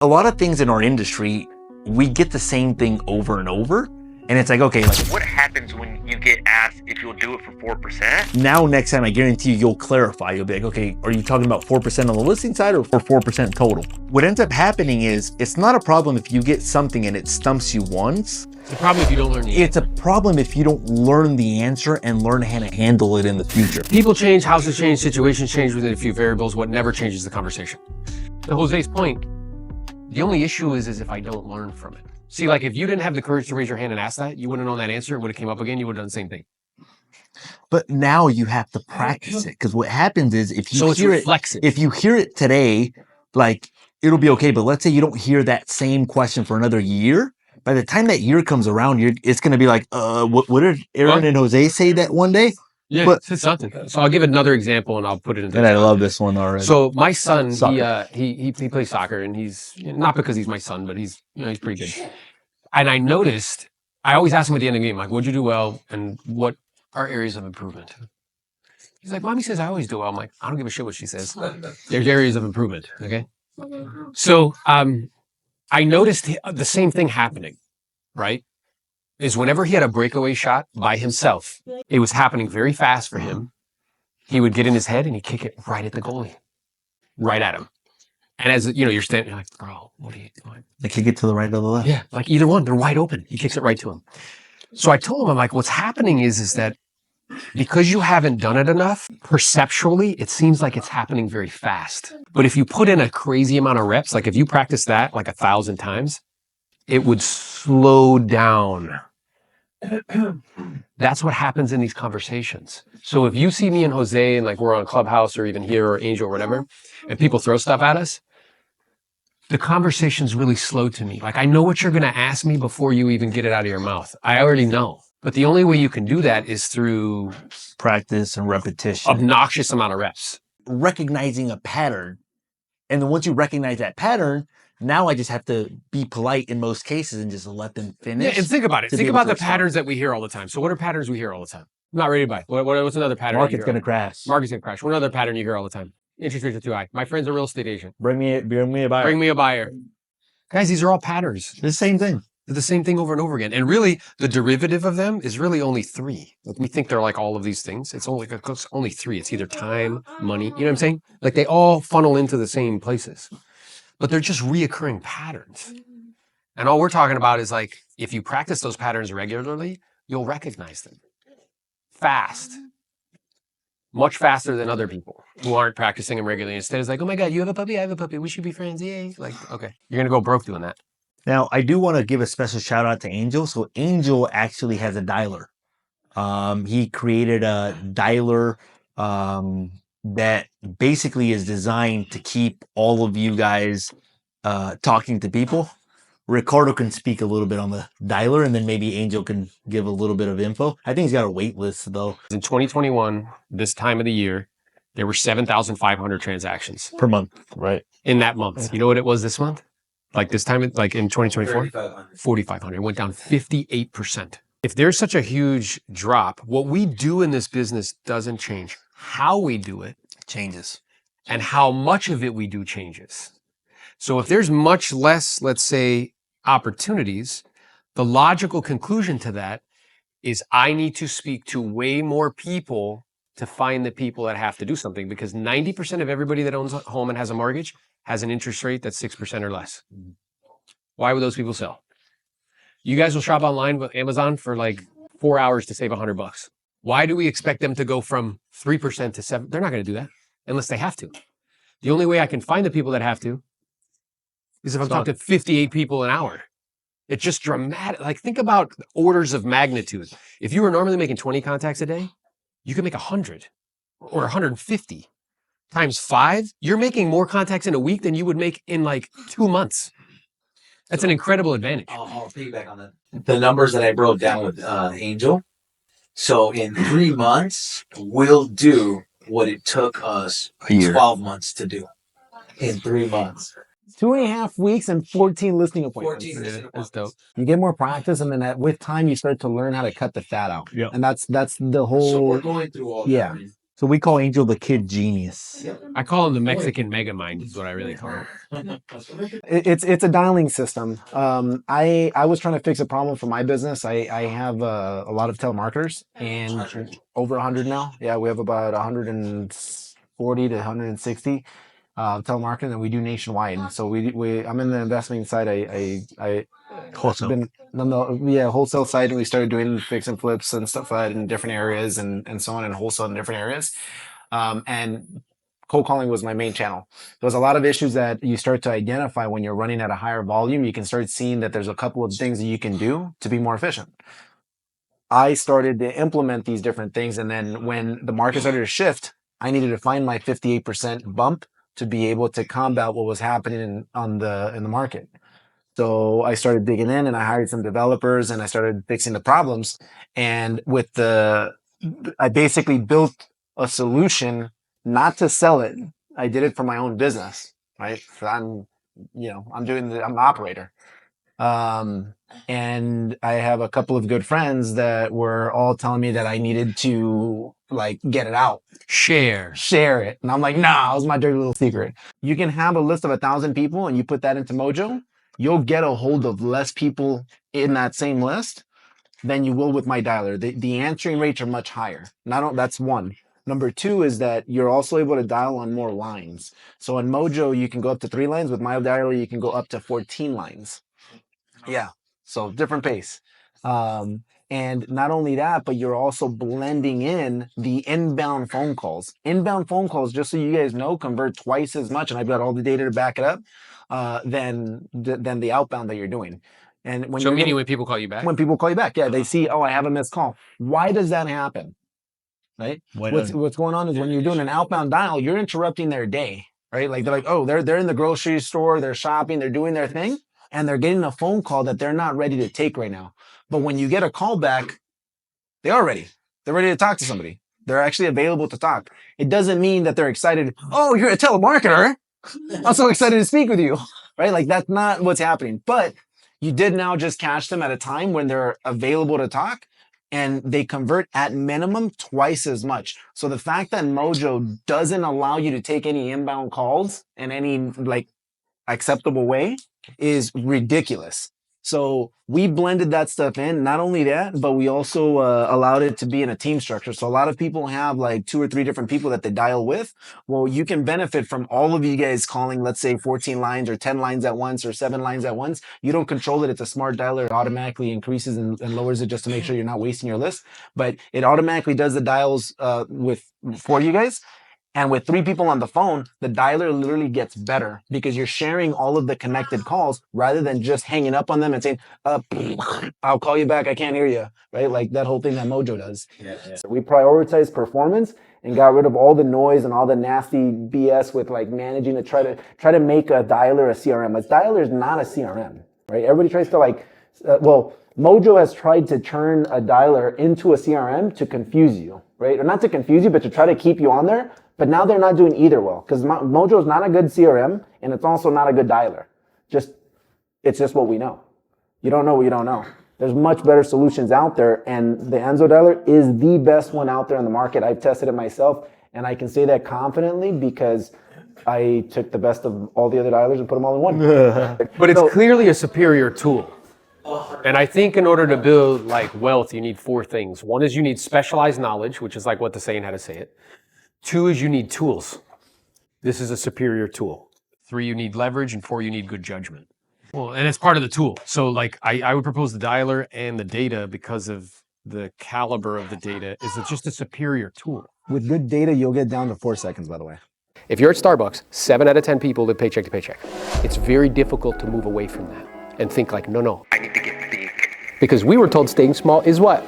A lot of things in our industry, we get the same thing over and over. And it's like, okay, like what happens when you get asked if you'll do it for 4%? Now, next time, I guarantee you'll clarify. You'll be like, okay, are you talking about 4% on the listing side or for 4% total? What ends up happening is it's not a problem if you get something and it stumps you once. It's a problem if you don't learn the answer. It's a problem if you don't learn the answer and learn how to handle it in the future. People change, houses change, situations change within a few variables. What never changes the conversation. To Jose's point, the only issue is if I don't learn from it. See, like if you didn't have the courage to raise your hand and ask that, you wouldn't have known that answer. It would have came up again. You would have done the same thing. But now you have to practice it, because what happens is if you hear it today, like it'll be okay. But let's say you don't hear that same question for another year. By the time that year comes around, it's going to be like, what did Aaron and Jose say that one day? Yeah, but, it's something. So I'll give another example and I'll put it in. And I love this one already. So my son, he plays soccer, and he's not because he's my son, but he's pretty good. And I noticed, I always ask him at the end of the game, like, what'd you do well and what are areas of improvement? He's like, Mommy says I always do well. I'm like, I don't give a shit what she says. There's areas of improvement, okay? So I noticed the same thing happening, right? Is whenever he had a breakaway shot by himself, it was happening very fast for him. He would get in his head and he'd kick it right at the goalie, right at him. And as you're standing, you're like, bro, what are you doing? They kick it to the right or the left. Yeah, like either one, they're wide open. He kicks it right to him. So I told him, I'm like, what's happening is that because you haven't done it enough, perceptually, it seems like it's happening very fast. But if you put in a crazy amount of reps, like if you practice that like 1,000 times, it would slow down. That's what happens in these conversations. So if you see me and Jose and like we're on Clubhouse or even here or Angel or whatever, and people throw stuff at us, the conversation's really slow to me. Like I know what you're going to ask me before you even get it out of your mouth. I already know. But the only way you can do that is through practice and repetition. Obnoxious amount of reps. Recognizing a pattern. And then once you recognize that pattern, now I just have to be polite in most cases and just let them finish. Yeah, and think about it. Think about the patterns that we hear all the time. So what are patterns we hear all the time? I'm not ready to buy. What's another pattern? Market's going to crash. Market's going to crash. What other pattern you hear all the time? Interest rates are too high. My friend's a real estate agent. Bring me a buyer. Bring me a buyer. Guys, these are all patterns. It's the same thing. They're the same thing over and over again. And really, the derivative of them is really only three. Like we think they're like all of these things. It's only three. It's either time, money. You know what I'm saying? Like they all funnel into the same places. But they're just reoccurring patterns. And all we're talking about is like, if you practice those patterns regularly, you'll recognize them fast, much faster than other people who aren't practicing them regularly. Instead, it's like, oh my God, you have a puppy, I have a puppy. We should be friends. Yay. Like, okay, you're going to go broke doing that. Now, I do want to give a special shout out to Angel. So Angel actually has a dialer. He created a dialer, that basically is designed to keep all of you guys talking to people. Ricardo can speak a little bit on the dialer, and then maybe Angel can give a little bit of info. I think he's got a wait list, though. In 2021, this time of the year, there were 7,500 transactions. Per month, right? In that month. You know what it was this month? Like this time, like in 2024? 4,500. It went down 58%. If there's such a huge drop, what we do in this business doesn't change. How we do it changes. And how much of it we do changes. So if there's much less, let's say, opportunities, the logical conclusion to that is I need to speak to way more people to find the people that have to do something, because 90% of everybody that owns a home and has a mortgage has an interest rate that's 6% or less. Why would those people sell? You guys will shop online with Amazon for like 4 hours to save $100. Why do we expect them to go from 3% to 7%? They're not going to do that unless they have to. The only way I can find the people that have to is if I'm talking to 58 people an hour. It's just dramatic. Like think about orders of magnitude. If you were normally making 20 contacts a day, you could make 100 or 150 times 5. You're making more contacts in a week than you would make in like 2 months. That's an incredible advantage. I'll piggyback on that. The numbers that I broke down with Angel. So in 3 months, we'll do what it took us 12 months to do in 3 months. 2.5 weeks and 14 listing appointments. 14 listing appointments. That's dope. You get more practice, and then with time, you start to learn how to cut the fat out. Yeah. And that's the whole. So we're going through all that. Yeah. So we call Angel the kid genius. I call him the Mexican Megamind, is what I really call him. It's a dialing system. I was trying to fix a problem for my business. I have a lot of telemarketers and over 100 now. Yeah, we have about 140 to 160 telemarketing, and we do nationwide. So I'm in the investment side. I Wholesale. been on the wholesale side, and we started doing fix and flips and stuff like that in different areas and so on, and wholesale in different areas. And cold calling was my main channel. There's a lot of issues that you start to identify when you're running at a higher volume. You can start seeing that there's a couple of things that you can do to be more efficient. I started to implement these different things, and then when the market started to shift, I needed to find my 58% bump to be able to combat what was happening in the market. So I started digging in, and I hired some developers, and I started fixing the problems. And I basically built a solution not to sell it. I did it for my own business, right? So I'm an operator. And I have a couple of good friends that were all telling me that I needed to like get it out, Share. share it. And I'm like, nah, it was my dirty little secret. You can have a list of 1,000 people and you put that into Mojo, you'll get a hold of less people in that same list than you will with my dialer. The answering rates are much higher. That's one. Number two is that you're also able to dial on more lines. So in Mojo, you can go up to 3 lines. With my dialer, you can go up to 14 lines. Yeah. So different pace. And not only that, but you're also blending in the inbound phone calls. Inbound phone calls, just so you guys know, convert twice as much, and I've got all the data to back it up, than the outbound that you're doing. And Meaning when people call you back? when people call you back, yeah, they see, oh, I have a missed call. Why does that happen? Right? What's going on is when you're doing an outbound dial, you're interrupting their day, right? Like they're like, oh, they're in the grocery store, they're shopping, they're doing their thing, and they're getting a phone call that they're not ready to take right now. But when you get a call back, they are ready. They're ready to talk to somebody. They're actually available to talk. It doesn't mean that they're excited. Oh, you're a telemarketer. I'm so excited to speak with you, right? Like that's not what's happening. But you did now just catch them at a time when they're available to talk, and they convert at minimum twice as much. So the fact that Mojo doesn't allow you to take any inbound calls in any like acceptable way is ridiculous. So we blended that stuff in. Not only that, but we also allowed it to be in a team structure. So a lot of people have like 2 or 3 different people that they dial with. Well, you can benefit from all of you guys calling, let's say 14 lines or 10 lines at once or 7 lines at once. You don't control it. It's a smart dialer. It automatically increases and lowers it just to make sure you're not wasting your list. But it automatically does the dials for you guys. And with 3 people on the phone, the dialer literally gets better because you're sharing all of the connected calls rather than just hanging up on them and saying, I'll call you back. I can't hear you. Right? Like that whole thing that Mojo does. Yeah. So we prioritize performance and got rid of all the noise and all the nasty BS with like managing to try to make a dialer a CRM. A dialer is not a CRM, right? Everybody tries to like, Mojo has tried to turn a dialer into a CRM to confuse you, right? Or not to confuse you, but to try to keep you on there. But now they're not doing either well because Mojo is not a good CRM and it's also not a good dialer. It's just what we know. You don't know what you don't know. There's much better solutions out there, and the Enzo Dialer is the best one out there in the market. I've tested it myself, and I can say that confidently because I took the best of all the other dialers and put them all in one. But it's clearly a superior tool. And I think in order to build like wealth, you need 4 things. One is you need specialized knowledge, which is like what to say and how to say it. 2 is you need tools. This is a superior tool. 3, you need leverage, and 4, you need good judgment. Well, and it's part of the tool. So like I would propose the dialer and the data because of the caliber of the data is it's just a superior tool. With good data, you'll get down to 4 seconds, by the way. If you're at Starbucks, 7 out of 10 people live paycheck to paycheck. It's very difficult to move away from that and think like, no, I need to get big. Because we were told staying small is what?